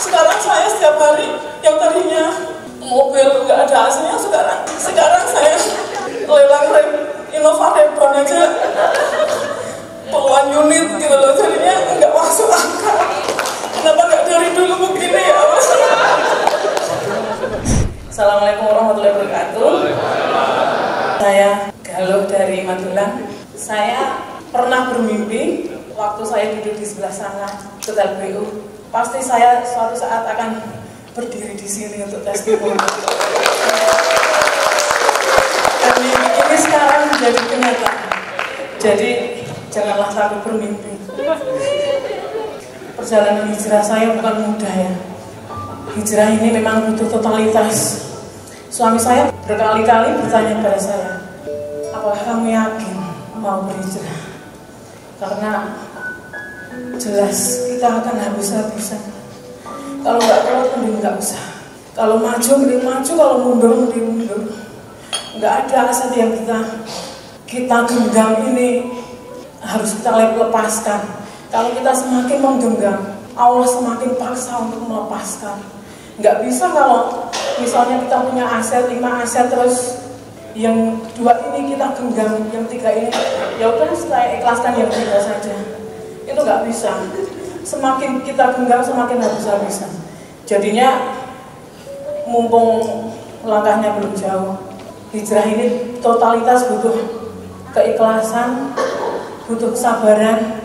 Sekarang saya setiap hari yang tadinya mobil nggak ada AC-nya, sekarang saya lelang inovatif aja puluhan unit gitu loh, jadinya nggak masuk akal. Kenapa nggak dari dulu begini ya? Assalamualaikum warahmatullahi wabarakatuh. Saya Galuh dari Magelang. Saya pernah bermimpi waktu saya duduk di sebelah sana Hotel BU, pasti saya suatu saat akan berdiri di sini untuk testimoni. Dan mimpi ini sekarang menjadi kenyataan. Jadi janganlah takut bermimpi. Perjalanan hijrah saya bukan mudah ya. Hijrah ini memang butuh totalitas. Suami saya berkali-kali bertanya pada saya, apakah kamu yakin mau berhijrah? Karena jelas kita akan habis-habisan. Kalau nggak kuat mending nggak usah. Kalau maju mending maju, kalau mundur mending mundur. Nggak ada aset yang kita genggam ini harus kita lepaskan. Kalau kita semakin menggenggam, Allah semakin paksa untuk melepaskan. Nggak bisa kalau misalnya kita punya aset, 5 aset, terus yang 2 ini kita genggam, yang 3 ini ya udah saya ikhlaskan yang 3 saja. Itu nggak bisa. Semakin kita genggam semakin habis-habisan. Jadinya mumpung langkahnya belum jauh, hijrah ini totalitas butuh keikhlasan, butuh kesabaran,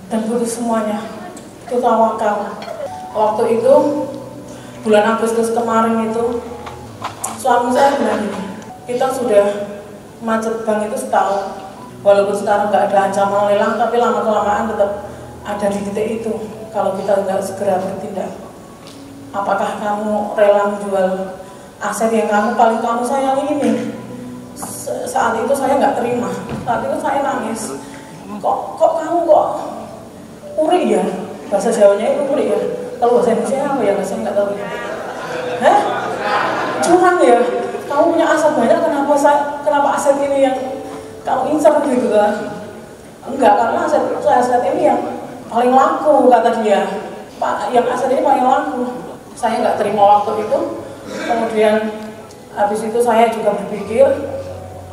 dan butuh semuanya. Itu tawakal. Waktu itu bulan Agustus kemarin itu suami saya bilang gini, kita sudah macet bank itu setahun. Walaupun sekarang nggak ada ancaman lelang, tapi lama-kelamaan tetap ada di titik itu. Kalau kita nggak segera bertindak, apakah kamu rela menjual aset yang paling kamu sayangi ini? Saat itu saya nggak terima. Saat itu saya nangis. Kok kamu kok uri ya? Bahasa Jawanya itu uri ya. Kalau bahasa Indonesia apa ya? Saya nggak tahu. Hah? Curang ya? Kamu punya aset banyak, kenapa aset ini yang kamu incar gitu kan? Enggak, karena aset ini yang paling laku, kata dia. Pak, yang aset ini paling laku. Saya nggak terima waktu itu. Kemudian habis itu saya juga berpikir,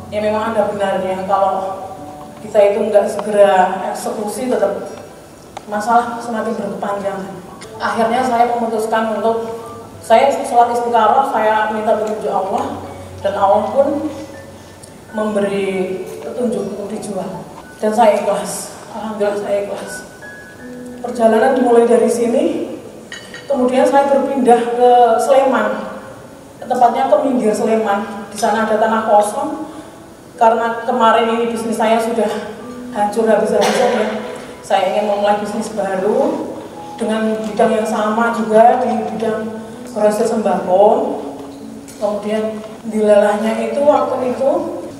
ya memang ada benarnya kalau kita itu nggak segera eksekusi, tetap masalah semakin berkepanjangan. Akhirnya saya memutuskan untuk saya sholat istiqoroh, saya minta petunjuk Allah, dan Allah pun memberi petunjuk untuk dijual. Dan saya ikhlas, alhamdulillah saya ikhlas. Perjalanan dimulai dari sini, kemudian saya berpindah ke Sleman, tepatnya ke pinggir Sleman. Di sana ada tanah kosong, karena kemarin ini bisnis saya sudah hancur habis-habisan ya. Saya ingin memulai bisnis baru dengan bidang yang sama juga, di bidang grosir sembako. Kemudian dilalahnya itu waktu itu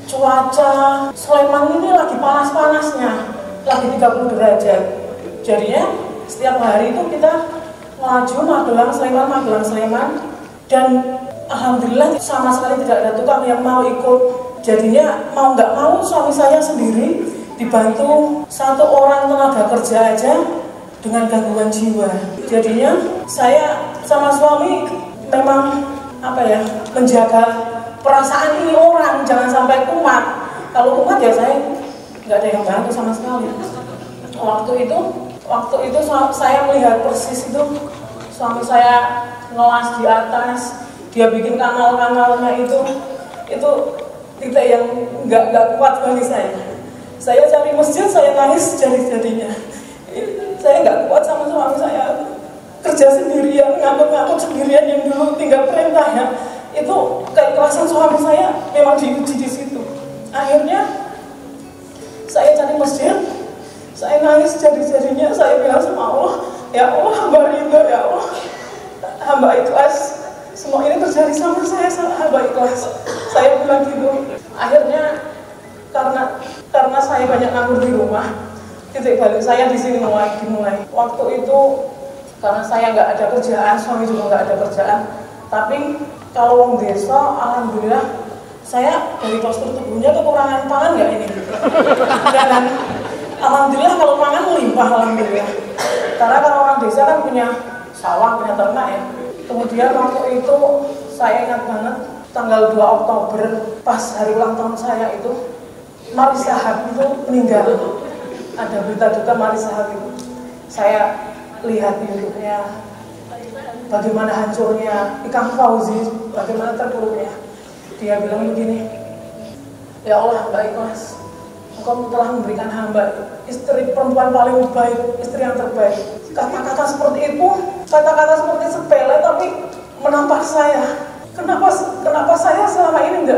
cuaca Sleman ini lagi panas-panasnya, lagi 30 derajat. Jadinya setiap hari itu kita melaju Magelang Sleman, dan alhamdulillah sama sekali tidak ada tukang yang mau ikut. Jadinya mau nggak mau suami saya sendiri dibantu 1 orang tenaga kerja aja dengan gangguan jiwa. Jadinya saya sama suami memang menjaga perasaan ini orang, jangan sampai kumat. Kalau kumat ya saya nggak ada yang bantu sama sekali. Waktu itu saya melihat persis itu suami saya ngelas di atas, dia bikin kanal-kanalnya itu titik yang nggak kuat bagi saya. Saya cari masjid, saya nangis jadi-jadinya. Saya nggak kuat sama suami saya. Kerja sendirian, ngangkut-ngangkut sendirian, yang dulu tinggal perintah ya. Itu keikhlasan suami saya memang diuji di situ. Akhirnya saya cari masjid, saya nangis jadi-jadinya. Saya bilang sama Allah, ya Allah, hamba ridho, ya Allah, hamba ikhlas. Semua ini terjadi sama saya, hamba ikhlas. Saya bilang gitu. Akhirnya karena saya banyak nganggur di rumah, titik balik saya di sini dimulai. Waktu itu karena saya nggak ada kerjaan, suami juga nggak ada kerjaan. Tapi kalau wong desa, alhamdulillah saya dari postur tubuhnya kekurangan pangan nggak ini. Dan alhamdulillah kalau pangan melimpah, alhamdulillah. Karena kalau orang desa kan punya sawah, punya ternak ya. Kemudian waktu itu saya ingat banget tanggal 2 Oktober pas hari ulang tahun saya itu, Marissa Haque itu meninggal. Ada berita duka Marissa Haque itu. Saya lihat di YouTube-nya bagaimana hancurnya Ikang Fauzi, bagaimana terpuruknya. Dia bilang begini, ya Allah, Mbak Ikhlas, Engkau telah memberikan hamba istri perempuan paling baik, istri yang terbaik. Kata-kata seperti itu, kata-kata seperti sepele tapi menampar saya. Kenapa saya selama ini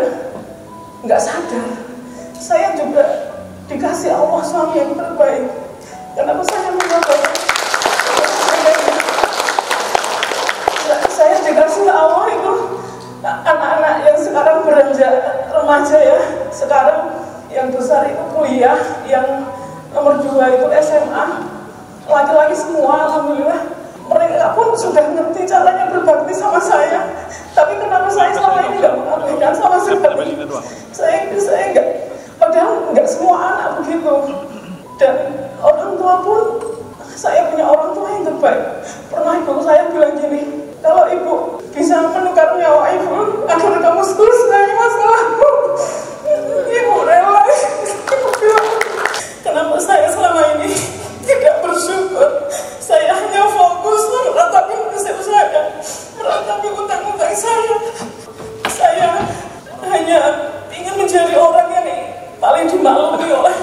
nggak sadar? Saya juga dikasih Allah suami yang terbaik. Kenapa saya mengaku? Saya dikasih Allah itu anak-anak yang sekarang beranjak remaja ya. Sekarang yang besar itu kuliah, yang nomor 2 itu SMA. Laki-laki semua, alhamdulillah. Mereka pun sudah ngerti caranya berbakti sama saya. Tapi kenapa saya selama ini nggak mengabaikan sama sekali? Saya nggak, padahal nggak semua anak begitu. Dan orang tua pun, saya punya orang tua yang terbaik. Pernah ibu saya bilang gini, kalau ibu bisa menukar nyawa ibu agar kamu selesai masalahmu, ibu rela. Ibu bilang, kenapa saya selama ini tidak bersyukur? Saya hanya fokus meratapi nasib saya, meratapi utang-utang saya. Saya hanya ingin menjadi orang yang paling dimaklumi oleh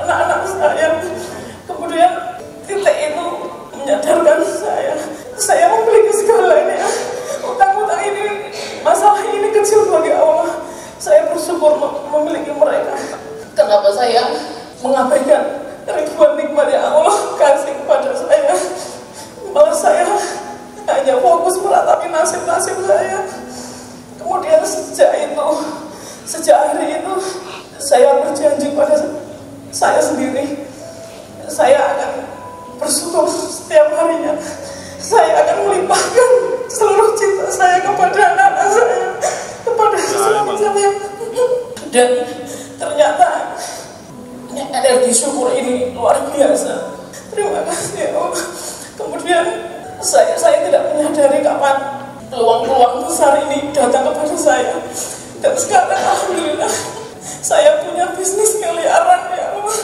anak-anak saya. Kemudian titik itu menyadarkan saya memiliki segalanya. Utang-utang ini, masalah ini kecil bagi Allah. Saya bersyukur memiliki mereka. Kenapa saya mengabaikan ribuan nikmat yang Allah kasih kepada saya? Malah saya hanya fokus meratapi nasib-nasib saya. Kemudian sejak hari itu, saya berjanji pada saya sendiri, saya akan bersyukur setiap harinya. Saya akan melimpahkan seluruh cinta saya kepada anak-anak saya, kepada suami saya. Dan ternyata energi syukur ini luar biasa. Terima kasih ya Allah. Kemudian saya tidak menyadari kapan peluang-peluang besar ini datang kepada saya. Dan sekarang alhamdulillah saya punya bisnis miliaran ya Allah.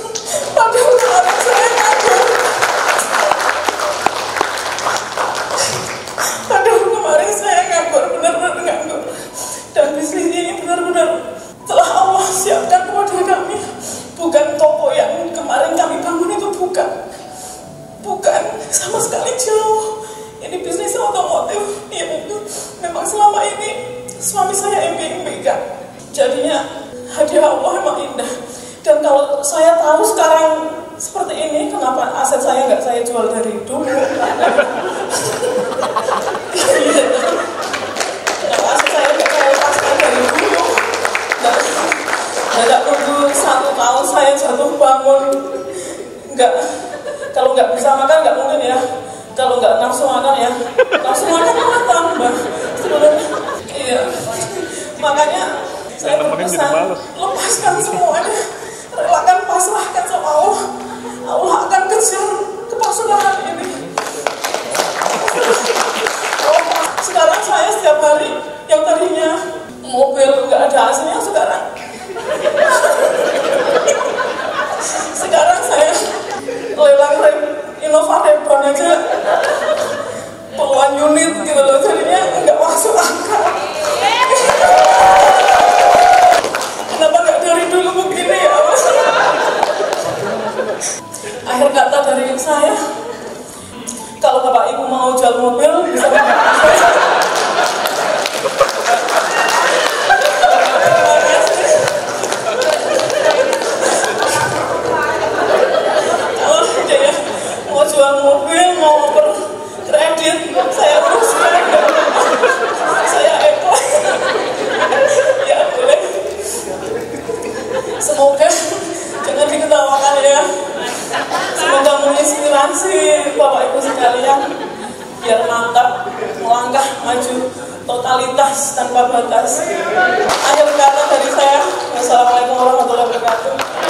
Padahal kemarin saya nganggur. Padahal kemarin saya nganggur, benar-benar nganggur. Dan bisnis ini benar-benar telah Allah siapkan kepada kami. Bukan toko yang kemarin kami bangun itu, bukan sama sekali jauh. Ini bisnis otomotif yang memang selama ini suami saya impikan. Jadinya hadiah Allah memang indah. Dan kalau saya tahu sekarang seperti ini, kenapa aset saya nggak saya jual dari dulu? Kenapa aset saya nggak saya lepaskan dari dulu? Nggak tunggu 1 tahun saya jatuh bangun. Kalau nggak bisa makan nggak mungkin ya. Kalau nggak nafsu makan ya, nafsu makan malah tambah sebenarnya. Iya, makanya saya berpesan, lepaskan semuanya, relakan, pasrahkan sama Allah. Allah akan kejar kepasrahan ini. Sekarang saya setiap hari yang tadinya mobil nggak ada AC-nya sekarang saya lelang rem Innova Rebon aja puluhan unit gitu loh, jadinya nggak masuk akal. Kenapa nggak dari dulu begini ya Mas? Akhir kata dari saya, kalau Bapak Ibu mau jual mobil bisa jual mobil, mau kredit, saya terus saya ikhlas. Ya boleh. Semoga jangan diketawakan ya. Semoga menginspirasi Bapak Ibu sekalian biar mantap melangkah maju totalitas tanpa batas. Akhir kata dari saya, wassalamualaikum warahmatullahi wabarakatuh.